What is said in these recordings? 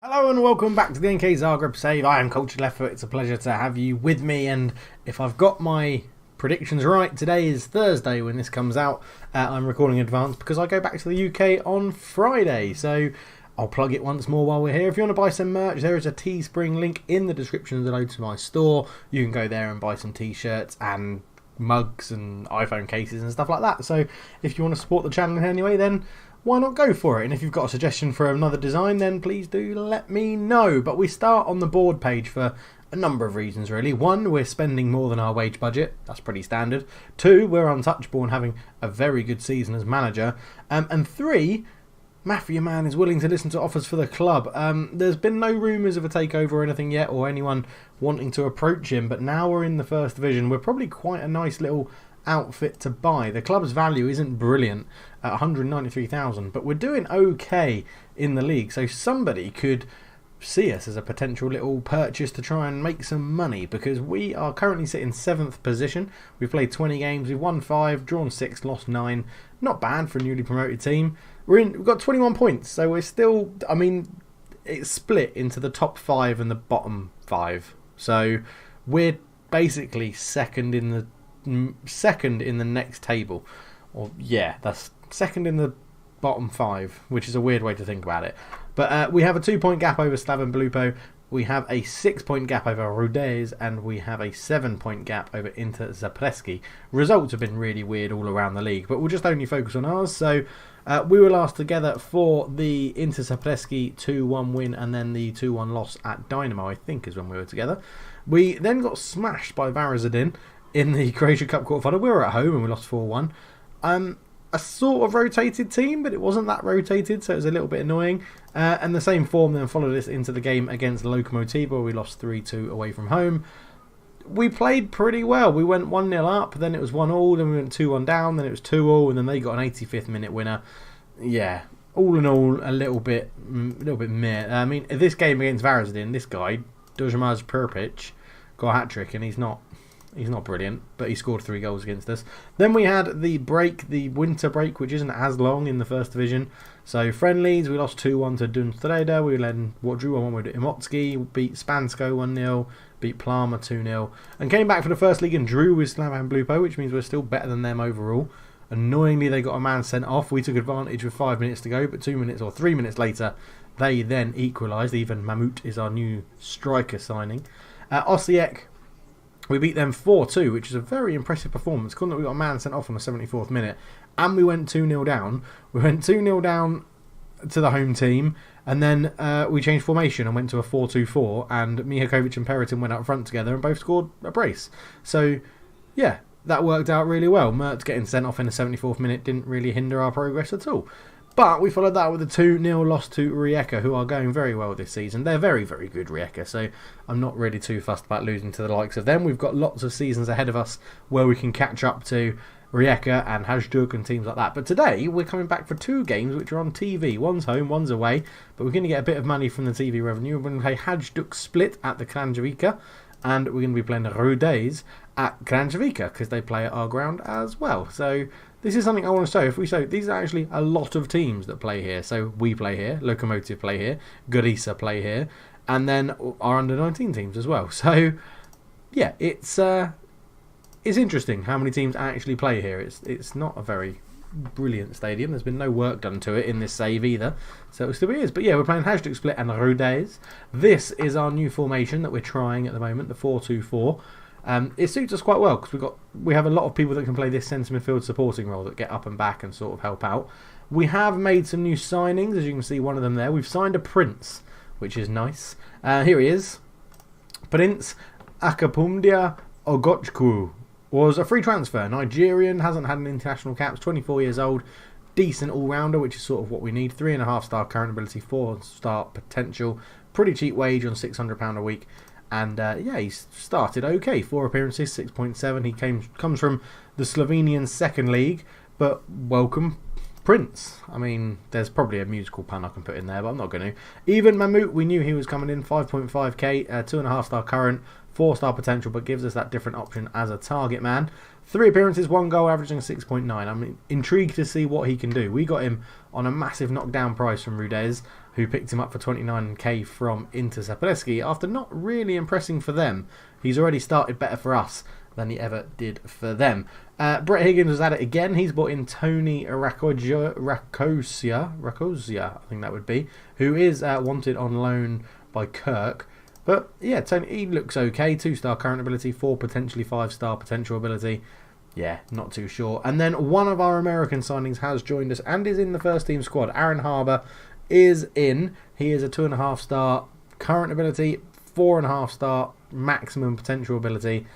Hello and welcome back to the NK Zagreb save. I am Cultured Leftfoot. It's a pleasure to have you with me, and if I've got my predictions right, today is Thursday when this comes out. I'm recording in advance because I go back to the UK on Friday, so I'll plug it once more while we're here. If you want to buy some merch, there is a Teespring link in the description below to my store. You can go there and buy some t-shirts and mugs and iPhone cases and stuff like that. So if you want to support the channel in any way, then why not go for it? And if you've got a suggestion for another design, then please do let me know. But we start on the board page for a number of reasons, really. One, we're spending more than our wage budget. That's pretty standard. Two, we're untouchable and having a very good season as manager. And three, Mafia Man is willing to listen to offers for the club. There's been no rumours of a takeover or anything yet, or anyone wanting to approach him. But now we're in the first division. We're probably quite a nice little outfit to buy. The club's value isn't brilliant at 193,000, but we're doing okay in the league, so somebody could see us as a potential little purchase to try and make some money, because we are currently sitting 7th position. We've played 20 games, we've won 5, drawn 6, lost 9. Not bad for a newly promoted team. We've got 21 points, so we're still, I mean, it's split into the top 5 and the bottom 5, so we're basically second in the next table, or yeah, that's second in the bottom 5, which is a weird way to think about it. But we have a 2-point gap over Slaven Belupo, we have a 6-point gap over Rudez, and we have a 7-point gap over Inter Zapreski. Results have been really weird all around the league, but we'll just only focus on ours. So we were last together for the Inter Zapreski 2-1 win, and then the 2-1 loss at Dynamo, I think, is when we were together. We then got smashed by Varazadin in the Croatia Cup quarterfinal. We were at home and we lost 4-1. A sort of rotated team, but it wasn't that rotated, so it was a little bit annoying. And the same form then followed us into the game against Lokomotiv, where we lost 3-2 away from home. We played pretty well. We went 1-0 up, then it was 1-1, then we went 2-1 down, then it was 2-2, and then they got an 85th minute winner. Yeah, all in all, a little bit meh. I mean, this game against Varazadin, this guy, Dojamaz Perpic, got a hat-trick, and he's not brilliant, but he scored 3 goals against us. Then we had the break, the winter break, which isn't as long in the first division. So friendlies, we lost 2-1 to Dunstreda. We then drew 1-1 with Imotski, beat Spansko 1-0, beat Plama 2-0, and came back for the first league and drew with Slavan Blupo, which means we're still better than them overall. Annoyingly, they got a man sent off. We took advantage with 5 minutes to go, but 2 minutes or 3 minutes later, they then equalised. Even Mamut is our new striker signing. Osijek, we beat them 4-2, which is a very impressive performance. Couldn't we got a man sent off on the 74th minute, and we went 2-0 down. We went 2-0 down to the home team, and then we changed formation and went to a 4-2-4, and Mihakovic and Peritin went up front together and both scored a brace. So, yeah, that worked out really well. Mertz getting sent off in the 74th minute didn't really hinder our progress at all. But we followed that with a 2-0 loss to Rijeka, who are going very well this season. They're very, very good, Rijeka, so I'm not really too fussed about losing to the likes of them. We've got lots of seasons ahead of us where we can catch up to Rijeka and Hajduk and teams like that. But today, we're coming back for 2 games which are on TV. One's home, one's away, but we're going to get a bit of money from the TV revenue. We're going to play Hajduk Split at the Kranjevika, and we're going to be playing Rudez at Kranjevika, because they play at our ground as well. So this is something I want to show. These are actually a lot of teams that play here. So we play here, Lokomotiv play here, Gorica play here, and then our under-19 teams as well. So yeah, it's interesting how many teams actually play here. It's not a very brilliant stadium. There's been no work done to it in this save either, so it still is. But yeah, we're playing Hajduk Split and Rudez. This is our new formation that we're trying at the moment, the 4-2-4. It suits us quite well because we have a lot of people that can play this centre midfield supporting role, that get up and back and sort of help out. We have made some new signings, as you can see, one of them there. We've signed a Prince, which is nice. Here he is. Prince Akapumdia Ogochku was a free transfer. Nigerian, hasn't had an international caps, 24 years old, decent all-rounder, which is sort of what we need. 3.5-star current ability, 4-star potential, pretty cheap wage on £600 a week. And yeah, he's started okay. 4 appearances, 6.7. He comes from the Slovenian second league, but welcome Prince. I mean, there's probably a musical pun I can put in there, but I'm not going to. Even Mamut, we knew he was coming in, 5.5k, 2.5-star current, 4-star potential, but gives us that different option as a target man. 3 appearances, 1 goal, averaging 6.9. I'm intrigued to see what he can do. We got him on a massive knockdown price from Rudez. who picked him up for 29k from Inter Zaprzeski after not really impressing for them. He's already started better for us than he ever did for them. Brett Higgins was at it again. He's brought in Tony Rakosia, I think that would be, who is wanted on loan by Kirk. But yeah, Tony, he looks okay. 2-star current ability, 4 potentially 5-star potential ability. Yeah, not too sure. And then one of our American signings has joined us and is in the first team squad. Aaron Harbour is in. He is a 2.5-star current ability, 4.5-star maximum potential ability.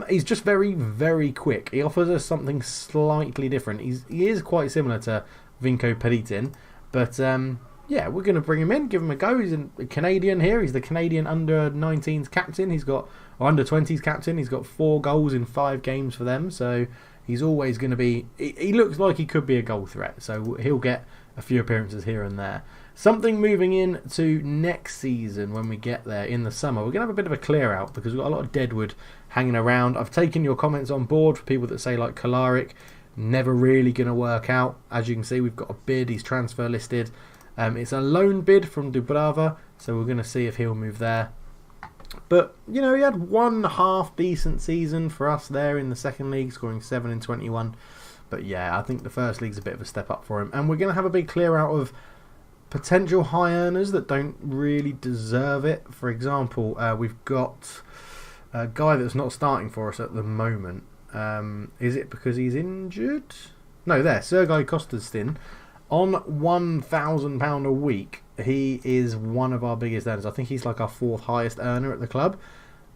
He's just very, very quick. He offers us something slightly different. He is quite similar to Vinko Peritin, but yeah, we're going to bring him in, give him a go. He's a Canadian here. He's the Canadian under-19s captain. Or under-20s captain. He's got 4 goals in 5 games for them, so he's always going to be... He looks like he could be a goal threat, so he'll get a few appearances here and there. Something moving in to next season when we get there in the summer. We're going to have a bit of a clear out because we've got a lot of deadwood hanging around. I've taken your comments on board for people that say like Kolaric, never really going to work out. As you can see, we've got a bid. He's transfer listed. It's a loan bid from Dubrava, so we're going to see if he'll move there. But, you know, he had one half decent season for us there in the second league, scoring 7 in 21. But yeah, I think the first league's a bit of a step up for him. And we're going to have a big clear out of potential high earners that don't really deserve it. For example, we've got a guy that's not starting for us at the moment. Is it because he's injured? No, there, Sergei Kostastin. On £1,000 a week, he is one of our biggest earners. I think he's like our 4th highest earner at the club.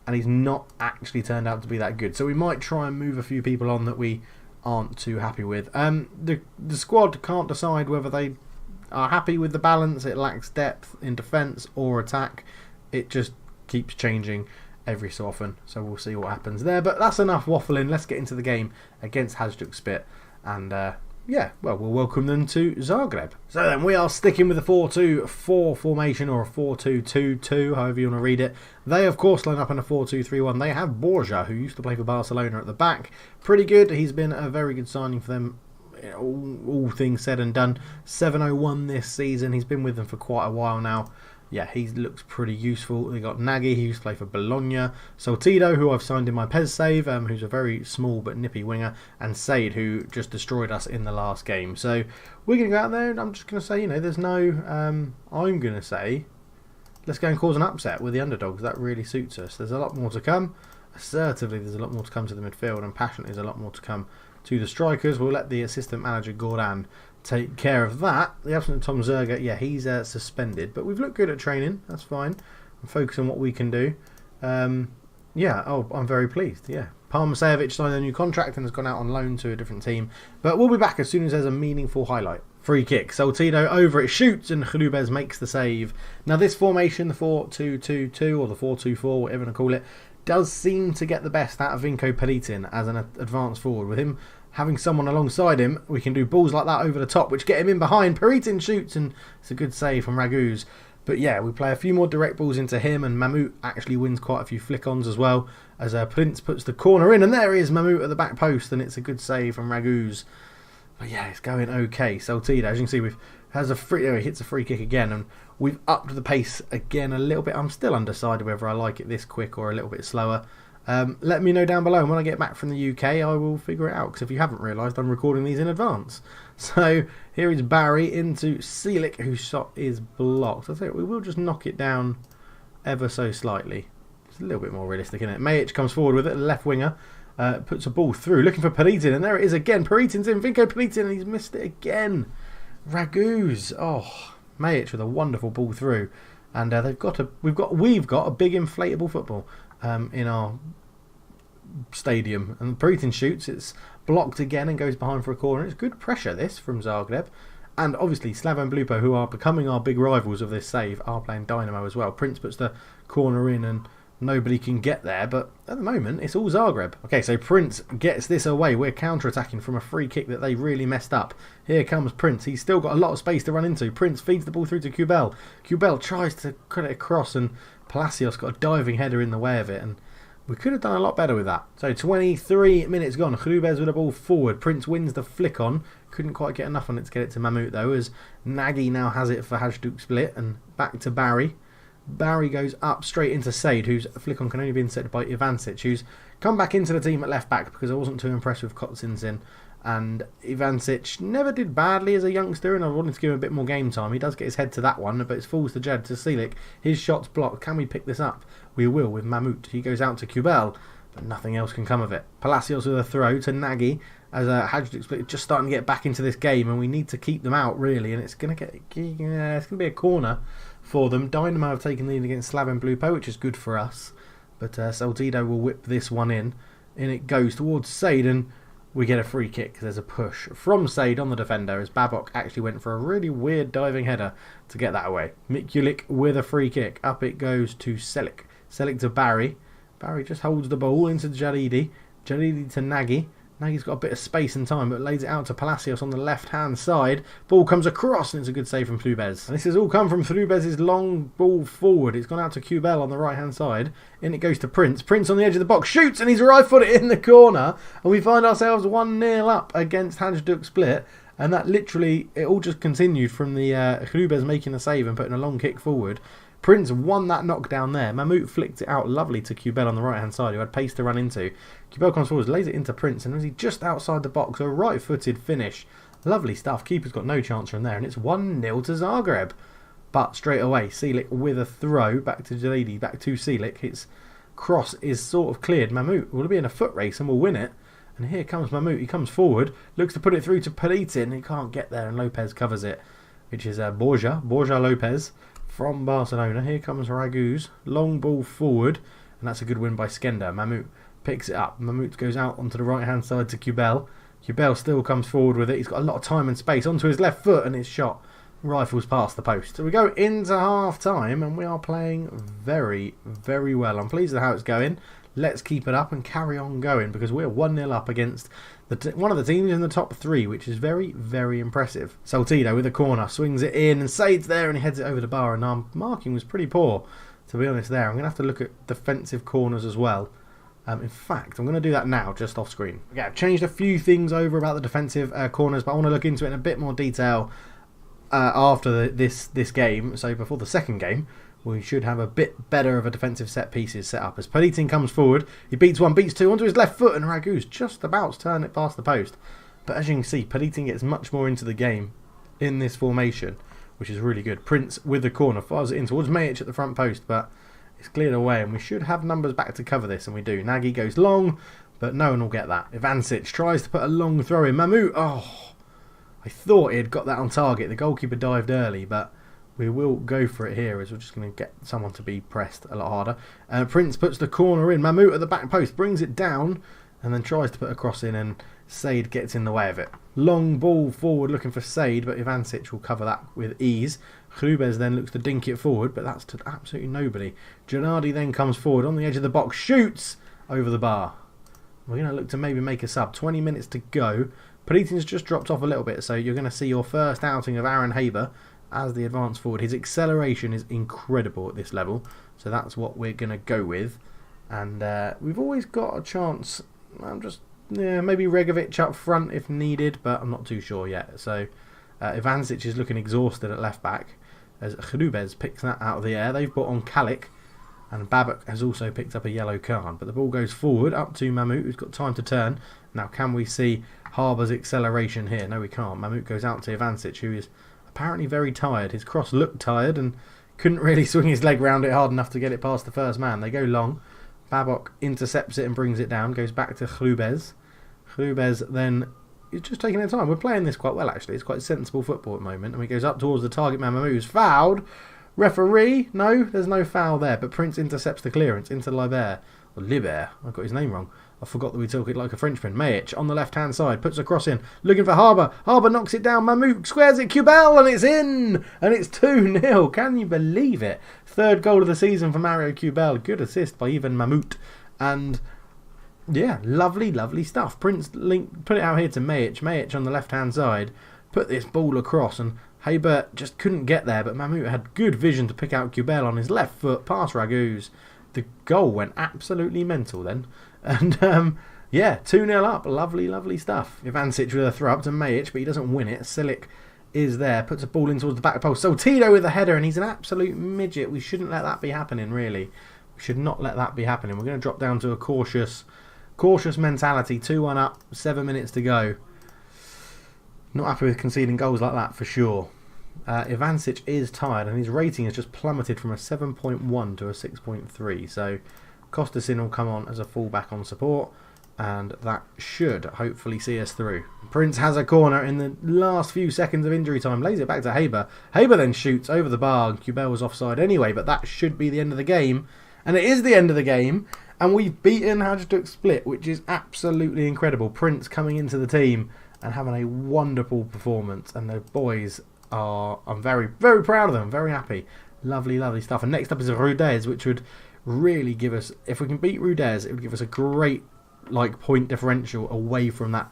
And he's not actually turned out to be that good. So we might try and move a few people on that we aren't too happy with. The squad can't decide whether they are happy with the balance. It lacks depth in defence or attack. It just keeps changing every so often. So we'll see what happens there. But that's enough waffling. Let's get into the game against Hajduk Split. And yeah, well, we'll welcome them to Zagreb. So then we are sticking with the 4-2-4 formation, or a 4-2-2-2, however you want to read it. They, of course, line up in a 4-2-3-1. They have Borja, who used to play for Barcelona, at the back. Pretty good. He's been a very good signing for them, all things said and done. 701 this season. He's been with them for quite a while now. Yeah, he looks pretty useful. They got Nagy, who used to play for Bologna. Soltido, who I've signed in my PES save, who's a very small but nippy winger. And Said, who just destroyed us in the last game. So we're going to go out there and I'm just going to say, you know, there's no... I'm going to say, let's go and cause an upset with the underdogs. That really suits us. There's a lot more to come. Assertively, there's a lot more to come to the midfield. And passionately, there's a lot more to come to the strikers. We'll let the assistant manager, Goran, take care of that. The absence of Tom Zerga, yeah, he's suspended, but we've looked good at training. That's fine. And focus on what we can do. Yeah, I'm very pleased. Yeah, Parmasevic signed a new contract and has gone out on loan to a different team. But we'll be back as soon as there's a meaningful highlight. Free kick. Soltido over it, shoots, and Hrubez makes the save. Now this formation, the 4-2-2-2 or the 4-2-4, whatever you want to call it, does seem to get the best out of Vinko Peritin as an advanced forward. With him having someone alongside him, we can do balls like that over the top, which get him in behind. Peritin shoots, and it's a good save from Raguz. But yeah, we play a few more direct balls into him, and Mahmout actually wins quite a few flick-ons as well, as Prince puts the corner in, and there he is, Mahmout at the back post, and it's a good save from Raguz. But yeah, it's going okay. Soltido, as you can see, he hits a free kick again, and we've upped the pace again a little bit. I'm still undecided whether I like it this quick or a little bit slower. Let me know down below, and when I get back from the UK I will figure it out, because if you haven't realised, I'm recording these in advance. So here is Barry into Selic, whose shot is blocked. I think we will just knock it down ever so slightly. It's a little bit more realistic, isn't it? Majic comes forward with it, left winger, puts a ball through, looking for Peritin, and there it is again. Peritin's in, Vinko Peritin, and he's missed it again. Raguz, oh, Majic with a wonderful ball through, and we've got a big inflatable football in our stadium, and Peritin shoots, it's blocked again and goes behind for a corner. It's good pressure this from Zagreb, and obviously Slaven Blupo, who are becoming our big rivals of this save, are playing Dynamo as well. Prince puts the corner in and nobody can get there, but at the moment it's all Zagreb. Okay, so Prince gets this away. We're counter-attacking from a free kick that they really messed up. Here comes Prince. He's still got a lot of space to run into. Prince feeds the ball through to Kubel. Kubel tries to cut it across, and Palacios got a diving header in the way of it, and We could have done a lot better with that. So 23 minutes gone. Hrubez with the ball forward. Prince wins the flick on. Couldn't quite get enough on it to get it to Mahmout though, as Nagy now has it for Hajduk split, and back to Barry. Barry goes up straight into Said, whose flick on can only be intercepted by Ivancic, who's come back into the team at left back because I wasn't too impressed with Kotsinsin. And Ivancic never did badly as a youngster, and I wanted to give him a bit more game time. He does get his head to that one, but it falls to Jed, to Selic. His shot's blocked. Can we pick this up? We will with Mahmout. He goes out to Kubel, but nothing else can come of it. Palacios with a throw to Nagy, as Hajduk split just starting to get back into this game, and we need to keep them out really. And it's going to be a corner for them. Dynamo have taken the lead against Slaven Blupo, which is good for us. But Saltido will whip this one in. In it goes towards Said, and we get a free kick. There's a push from Said on the defender, as Babok actually went for a really weird diving header to get that away. Mikulik with a free kick. Up it goes to Selic. Selic to Barry. Barry just holds the ball into Jalidi. Jalidi to Nagy. Nagy's got a bit of space and time, but lays it out to Palacios on the left-hand side. Ball comes across, and it's a good save from Hrubez. And this has all come from Hrubez's long ball forward. It's gone out to Kubel on the right-hand side. In it goes to Prince. Prince on the edge of the box shoots, and he's right-footed in the corner. And we find ourselves 1-0 up against Hajduk split. And that literally, it all just continued from the Hrubez making the save and putting a long kick forward. Prince won that knockdown there. Mahmout flicked it out lovely to Kubel on the right hand side, who had pace to run into. Kubel comes forward, lays it into Prince, and as he just outside the box, a right footed finish. Lovely stuff. Keeper's got no chance from there, and it's 1-0 to Zagreb. But straight away, Selic with a throw back to Jalidi, back to Selic. His cross is sort of cleared. Mahmout will be in a foot race and will win it. And here comes Mahmout. He comes forward, looks to put it through to Politin. He can't get there, and Lopez covers it, which is Borja Lopez from Barcelona. Here comes Raguz. Long ball forward, and that's a good win by Skender. Mahmout picks it up. Mahmout goes out onto the right-hand side to Kubel. Kubel still comes forward with it. He's got a lot of time and space onto his left foot, and his shot rifles past the post. So we go into half-time, and we are playing very, very well. I'm pleased with how it's going. Let's keep it up and carry on going, because we're 1-0 up against one of the teams in the top 3, which is very, very impressive. Saltido with a corner, swings it in, and Said's there, and he heads it over the bar, and our marking was pretty poor, to be honest there. I'm going to have to look at defensive corners as well. In fact, I'm going to do that now, just off screen. Okay, I've changed a few things over about the defensive corners, but I want to look into it in a bit more detail after this game. So before the second game, we should have a bit better of a defensive set pieces set up. As Politin comes forward, he beats one, beats two, onto his left foot, and Raguz just about to turn it past the post. But as you can see, Politin gets much more into the game in this formation, which is really good. Prince with the corner, fires it in towards Majic at the front post, but it's cleared away, and we should have numbers back to cover this, and we do. Nagy goes long, but no one will get that. Ivancic tries to put a long throw in. Mahmout, I thought he had got that on target. The goalkeeper dived early, but we will go for it here, as we're just going to get someone to be pressed a lot harder. Prince puts the corner in. Mahmout at the back post brings it down and then tries to put a cross in, and Said gets in the way of it. Long ball forward looking for Said, but Ivancic will cover that with ease. Hrubez then looks to dink it forward, but that's to absolutely nobody. Gennady then comes forward on the edge of the box, shoots over the bar. We're going to look to maybe make a sub. 20 minutes to go. Politin's just dropped off a little bit, so you're going to see your first outing of Aaron Haber as the advance forward. His acceleration is incredible at this level, so that's what we're going to go with. And we've always got a chance. Maybe Regovic up front if needed, but I'm not too sure yet. So Ivancic is looking exhausted at left back, as Hrubez picks that out of the air. They've brought on Kalik, and Babak has also picked up a yellow card. But the ball goes forward up to Mahmout, who's got time to turn. Now, can we see Harbour's acceleration here? No, we can't. Mahmout goes out to Ivancic, who is apparently very tired. His cross looked tired and couldn't really swing his leg round it hard enough to get it past the first man. They go long. Babok intercepts it and brings it down. Goes back to Hrubez. Hrubez then is just taking their time. We're playing this quite well, actually. It's quite sensible football at the moment. And he goes up towards the target man. Mahmout, who's fouled. Referee, no, there's no foul there. But Prince intercepts the clearance into Liber. Or Liber, I got his name wrong. I forgot that we talk it like a Frenchman. Majic on the left-hand side, puts a cross in, looking for Harbour. Harbour knocks it down. Mahmout squares it. Kubel, and it's in! And it's 2-0. Can you believe it? Third goal of the season for Mario Kubel. Good assist by Ivan Mahmout. And yeah, lovely, lovely stuff. Prince put it out here to Majic. Majic on the left-hand side, put this ball across, and Haber just couldn't get there, but Mahmout had good vision to pick out Kubel on his left foot, past Raguz, the goal went absolutely mental then. And yeah, 2-0 up. Lovely, lovely stuff. Ivancic with a throw up to Majic, but he doesn't win it. Silic is there, puts a ball in towards the back post. Saltido with a header, and he's an absolute midget. We shouldn't let that be happening, really. We should not let that be happening. We're going to drop down to a cautious mentality. 2-1 up, 7 minutes to go. Not happy with conceding goals like that, for sure. Ivancic is tired, and his rating has just plummeted from a 7.1 to a 6.3. So Kostasin will come on as a fullback on support, and that should hopefully see us through. Prince has a corner in the last few seconds of injury time, lays it back to Haber. Haber then shoots over the bar, and Kubel was offside anyway, but that should be the end of the game. And it is the end of the game, and we've beaten Hajduk Split, which is absolutely incredible. Prince coming into the team and having a wonderful performance, and the boys are, I'm very, very proud of them, very happy. Lovely, lovely stuff. And next up is Rudez, which would really give us, if we can beat Rudez, it would give us a great point differential away from that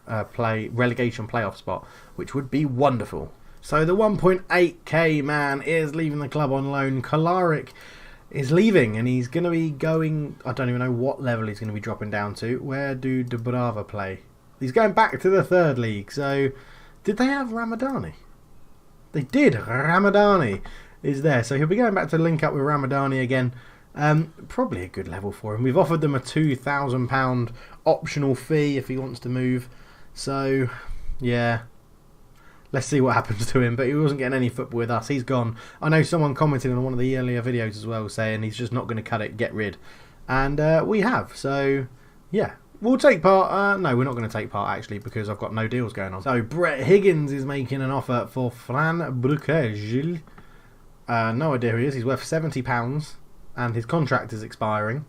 relegation playoff spot, which would be wonderful. So the 1.8k man is leaving the club on loan. Kolarik is leaving, and he's going to be going, I don't even know what level he's going to be dropping down to. Where do Dubrava play? He's going back to the third league. So did they have Ramadani? They did. Ramadani is there, so he'll be going back to link up with Ramadani again. Probably a good level for him. We've offered them a £2,000 optional fee if he wants to move. So, yeah. Let's see what happens to him. But he wasn't getting any football with us. He's gone. I know someone commented on one of the earlier videos as well, saying he's just not going to cut it, get rid. And we have. So, yeah. We'll take part. No, we're not going to take part, actually, because I've got no deals going on. So, Brett Higgins is making an offer for Fran Bruckegil. No idea who he is. He's worth £70. And his contract is expiring,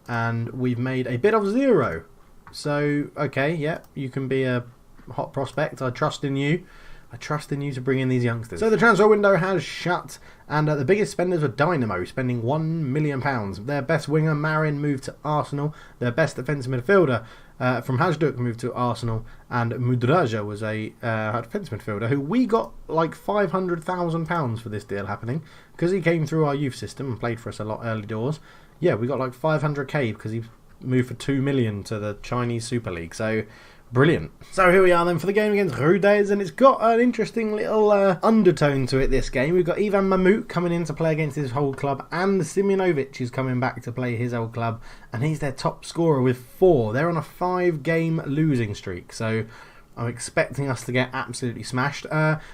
and we've made a bid of 0. So, okay, yeah, you can be a hot prospect. I trust in you. I trust in you to bring in these youngsters. So the transfer window has shut, and the biggest spenders were Dynamo, spending £1 million. Their best winger, Marin, moved to Arsenal. Their best defensive midfielder from Hajduk moved to Arsenal, and Mudraja was a defensive midfielder who we got like £500,000 for this deal happening, because he came through our youth system and played for us a lot early doors. Yeah, we got like 500k because he moved for 2 million to the Chinese Super League. So brilliant. So here we are then for the game against Rudez, and it's got an interesting little undertone to it, this game. We've got Ivan Mamut coming in to play against his old club, and Simjonovic is coming back to play his old club, and he's their top scorer with 4. They're on a 5-game losing streak, so I'm expecting us to get absolutely smashed.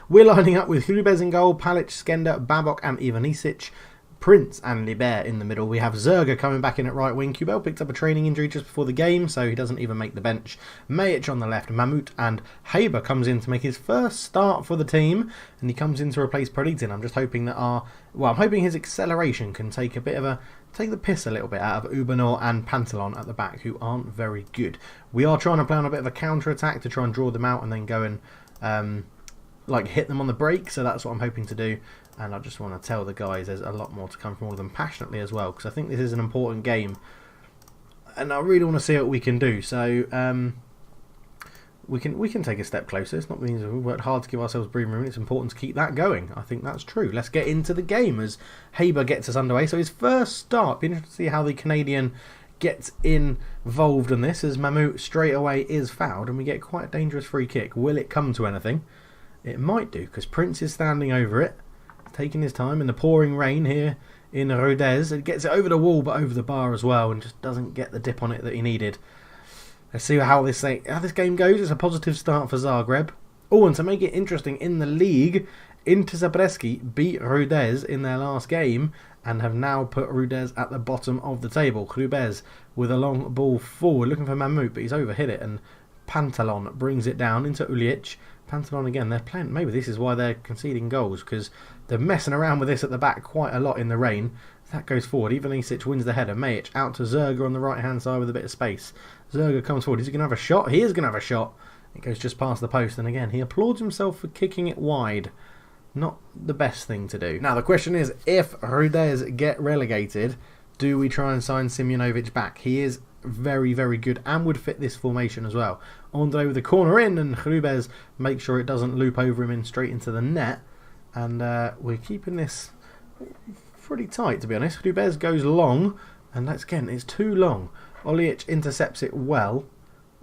We're lining up with Rubez in goal, Palic, Skender, Babok and Ivanisic, Prince and Liber in the middle. We have Zerga coming back in at right wing. Kubel picked up a training injury just before the game, so he doesn't even make the bench. Majic on the left, Mamut, and Haber comes in to make his first start for the team, and he comes in to replace Preditin. I'm just hoping that I'm hoping his acceleration can take the piss a little bit out of Ubanor and Pantalon at the back, who aren't very good. We are trying to play on a bit of a counter-attack to try and draw them out and then go and hit them on the break, so that's what I'm hoping to do. And I just want to tell the guys there's a lot more to come from all of them passionately as well, because I think this is an important game, and I really want to see what we can do. So we can take a step closer. It's not means we worked hard to give ourselves breathing room. It's important to keep that going. I think that's true. Let's get into the game as Haber gets us underway. So his first start. Be interested to see how the Canadian gets involved in this, as Mamut straight away is fouled, and we get quite a dangerous free kick. Will it come to anything? It might do, because Prince is standing over it, taking his time in the pouring rain here in Rodez. It gets it over the wall but over the bar as well, and just doesn't get the dip on it that he needed. Let's see how this game goes. It's a positive start for Zagreb. Oh, and to make it interesting in the league, Inter Zapreski beat Rodez in their last game and have now put Rodez at the bottom of the table. Krubez with a long ball forward, looking for Mamut, but he's overhit it, and Pantalon brings it down into Ulic. Pantalon again, they're playing. Maybe this is why they're conceding goals, because they're messing around with this at the back quite a lot in the rain. That goes forward. Ivanisic wins the header. Majic out to Zerga on the right hand side with a bit of space. Zerga comes forward. Is he going to have a shot? He is going to have a shot. It goes just past the post, and again he applauds himself for kicking it wide. Not the best thing to do. Now the question is, if Rudez get relegated, do we try and sign Simjonovic back? He is very, very good and would fit this formation as well. Andre with the corner in, and Rubez makes sure it doesn't loop over him in straight into the net. And we're keeping this pretty tight, to be honest. Rubez goes long, And that's, again, it's too long. Olic intercepts it well.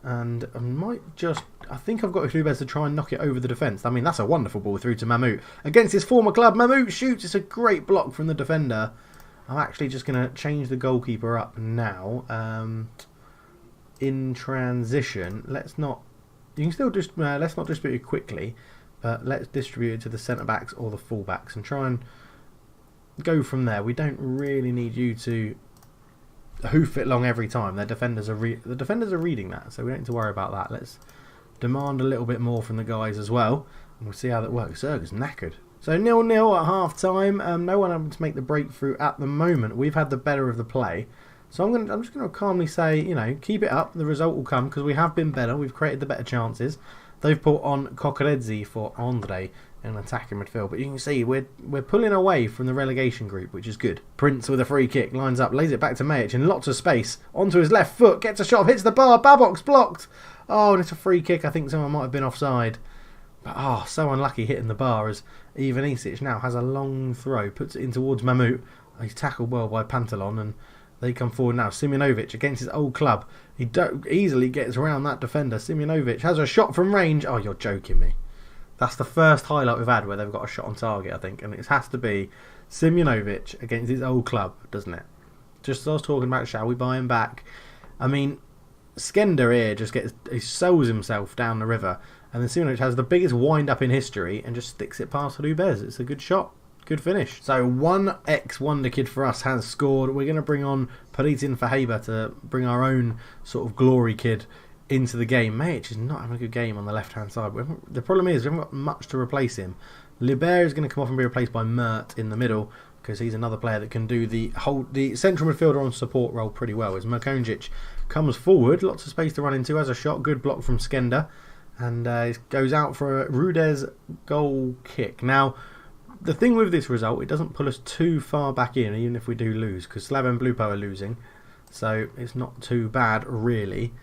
And I think I've got Hlubez to try and knock it over the defence. I mean, that's a wonderful ball through to Mahmout. Against his former club, Mahmout shoots. It's a great block from the defender. I'm actually just going to change the goalkeeper up now. In transition, let's not distribute it quickly, but let's distribute it to the centre-backs or the full-backs and try and go from there. We don't really need you to hoof it long every time. The defenders are reading that, so we don't need to worry about that. Let's demand a little bit more from the guys as well, and we'll see how that works. Serger's knackered. So 0-0 at half time. No one able to make the breakthrough at the moment. We've had the better of the play, so I'm just going to calmly say, you know, keep it up. The result will come because we have been better. We've created the better chances. They've put on Kokoredzhi for Andre in attacking midfield, but you can see we're pulling away from the relegation group, which is good. Prince with a free kick, lines up, lays it back to Majic in lots of space, onto his left foot, gets a shot, hits the bar, Babok's blocked. Oh, and it's a free kick. I think someone might have been offside, but so unlucky hitting the bar as Ivanisic now has a long throw, puts it in towards Mahmout. He's tackled well by Pantalon, and they come forward now. Simjonovic against his old club. He easily gets around that defender. Simjonovic has a shot from range. Oh, you're joking me. That's the first highlight we've had where they've got a shot on target, I think. And it has to be Simjonovic against his old club, doesn't it? Just as I was talking about, shall we buy him back? I mean, Skender here he sells himself down the river. And then Simjonovic has the biggest wind-up in history and just sticks it past Hlubez. It's a good shot. Good finish. So 1x Wonder Kid for us has scored. We're going to bring on Paritin for Haber to bring our own sort of glory kid into the game. Majic is not having a good game on the left-hand side. The problem is we haven't got much to replace him. Libert is going to come off and be replaced by Mert in the middle because he's another player that can do the central midfielder on support role pretty well. As Mrkonjic comes forward, lots of space to run into, has a shot, good block from Skender, and goes out for a Rudez goal kick. Now, the thing with this result, it doesn't pull us too far back in, even if we do lose, because Slaven Blupo are losing, so it's not too bad, really.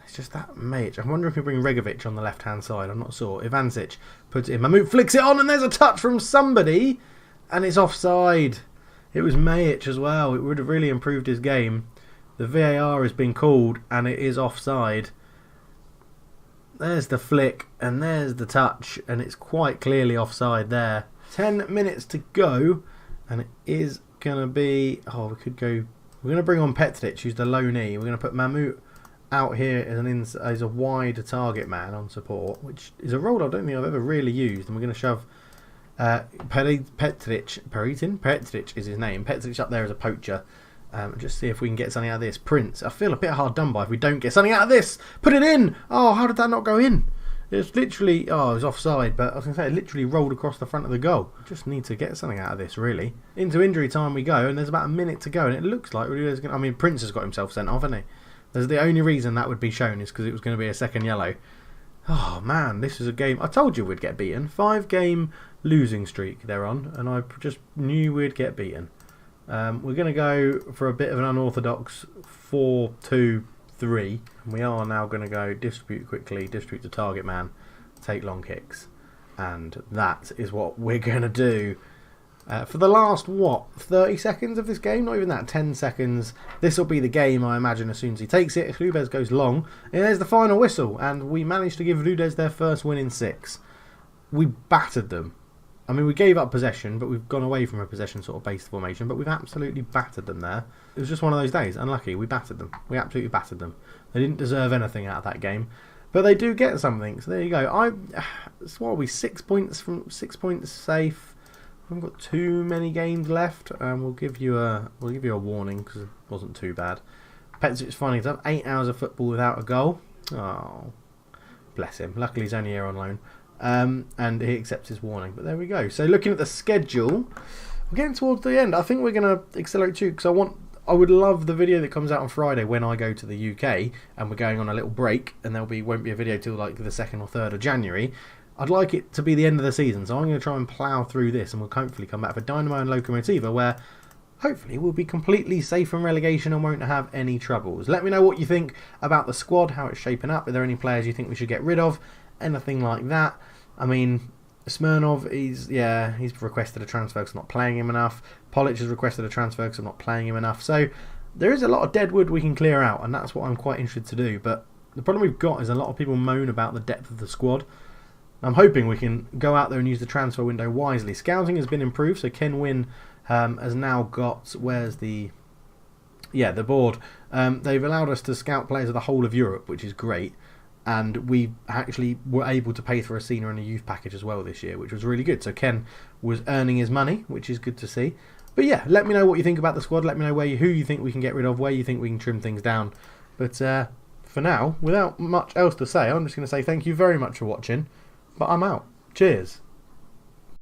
It's just that Majic. I wonder if we bring Regovic on the left-hand side. I'm not sure. Ivanisic puts it in. Mahmout flicks it on, and there's a touch from somebody, and it's offside. It was Majic as well. It would have really improved his game. The VAR has been called, and it is offside. There's the flick, and there's the touch, and it's quite clearly offside there. 10 minutes to go, and it is going to be... Oh, we could go... We're going to bring on Petric, who's the loanee. We're going to put Mahmout out here as a wide target man on support, which is a role I don't think I've ever really used. And we're going to shove Petric is his name. Petric up there as a poacher. Just see if we can get something out of this. Prince, I feel a bit hard done by if we don't get something out of this. Put it in! Oh, how did that not go in? It's literally, it was offside, but I was going to say it literally rolled across the front of the goal. Just need to get something out of this, really. Into injury time we go, and there's about a minute to go, and it looks like Prince has got himself sent off, hasn't he? There's the only reason that would be shown is because it was going to be a second yellow. Oh man, this is a game. I told you we'd get beaten. 5-game losing streak they're on, and I just knew we'd get beaten. We're going to go for a bit of an unorthodox 4-2-3. And we are now going to go distribute quickly, distribute to target man, take long kicks. And that is what we're going to do. For the last, 30 seconds of this game? Not even that, 10 seconds. This will be the game, I imagine, as soon as he takes it. Hlubez goes long. And there's the final whistle. And we managed to give Rudez their first win in 6. We battered them. I mean, we gave up possession, but we've gone away from a possession sort of based formation. But we've absolutely battered them there. It was just one of those days. Unlucky. We battered them. We absolutely battered them. They didn't deserve anything out of that game. But they do get something. So there you go. What are we? 6 points safe. We haven't got too many games left. We'll give you a warning because it wasn't too bad. Petric's finding up 8 hours of football without a goal. Oh, bless him. Luckily he's only here on loan. And he accepts his warning. But there we go. So looking at the schedule, we're getting towards the end. I think we're going to accelerate too because I would love the video that comes out on Friday when I go to the UK and we're going on a little break, and won't be a video till like the 2nd or 3rd of January. I'd like it to be the end of the season, so I'm going to try and plough through this, and we'll hopefully come back for Dynamo and Lokomotiva, where hopefully we'll be completely safe from relegation and won't have any troubles. Let me know what you think about the squad, how it's shaping up. Are there any players you think we should get rid of? Anything like that. I mean, Smirnov, he's requested a transfer because I'm not playing him enough. Polic has requested a transfer because I'm not playing him enough. So there is a lot of dead wood we can clear out, and that's what I'm quite interested to do. But the problem we've got is a lot of people moan about the depth of the squad. I'm hoping we can go out there and use the transfer window wisely. Scouting has been improved, so Ken Wynn has now got, where's the board. They've allowed us to scout players of the whole of Europe, which is great. And we actually were able to pay for a senior and a youth package as well this year, which was really good. So Ken was earning his money, which is good to see. But yeah, let me know what you think about the squad. Let me know who you think we can get rid of, where you think we can trim things down. But for now, without much else to say, I'm just going to say thank you very much for watching. But I'm out. Cheers.